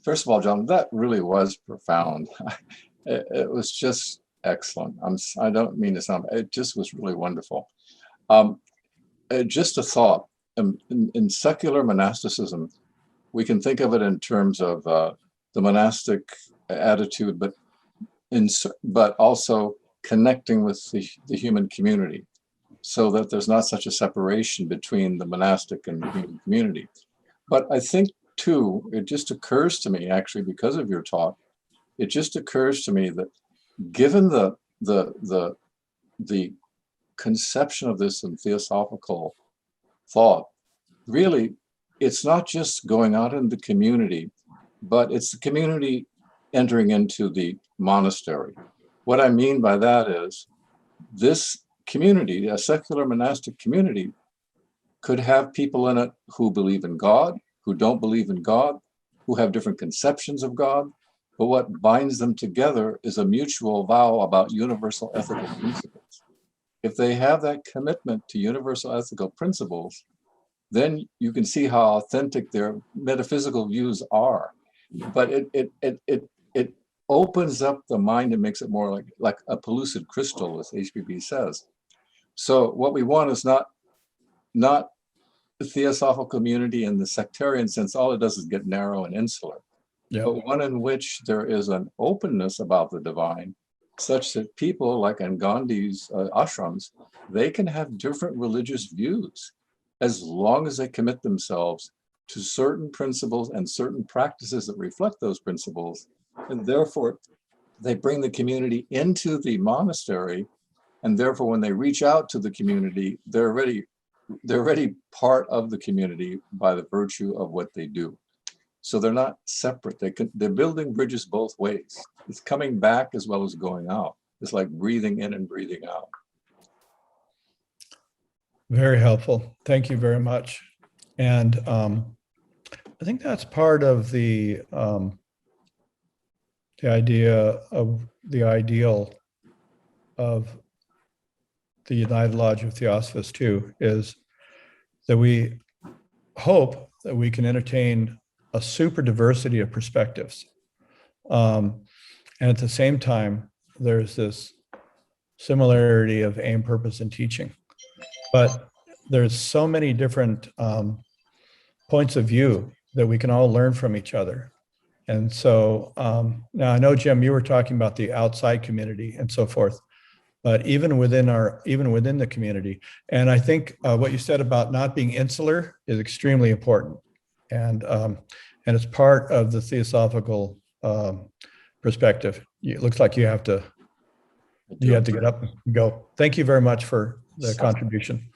[SPEAKER 6] First of all, John, that really was profound. It was just excellent. I don't mean to sound, it just was really wonderful. Just a thought, in secular monasticism, we can think of it in terms of the monastic attitude, but also connecting with the human community, so that there's not such a separation between the monastic and the human community. But I think too, it just occurs to me, actually, because of your talk, it just occurs to me that given the conception of this in theosophical thought, really, it's not just going out in the community, but it's the community entering into the monastery. What I mean by that is this community, a secular monastic community, could have people in it who believe in God, who don't believe in God, who have different conceptions of God, but what binds them together is a mutual vow about universal ethical principles. If they have that commitment to universal ethical principles, then you can see how authentic their metaphysical views are. But it opens up the mind and makes it more like a pellucid crystal, as HPB says. So what we want is not the theosophical community in the sectarian sense. All it does is get narrow and insular. Yep. But one in which there is an openness about the divine, such that people like in Gandhi's ashrams, they can have different religious views as long as they commit themselves to certain principles and certain practices that reflect those principles. And therefore, they bring the community into the monastery. And therefore, when they reach out to the community, they're already part of the community by the virtue of what they do. So they're not separate. They're building bridges both ways. It's coming back as well as going out. It's like breathing in and breathing out.
[SPEAKER 1] Very helpful. Thank you very much. And I think that's part of the idea of the ideal of the United Lodge of Theosophists too, is that we hope that we can entertain a super diversity of perspectives. And at the same time, there's this similarity of aim, purpose, and teaching. But there's so many different points of view that we can all learn from each other. And so now I know, Jim, you were talking about the outside community and so forth, but even within the community. And I think what you said about not being insular is extremely important. And it's part of the theosophical perspective. It looks like you have to get up and go. Thank you very much for the contribution.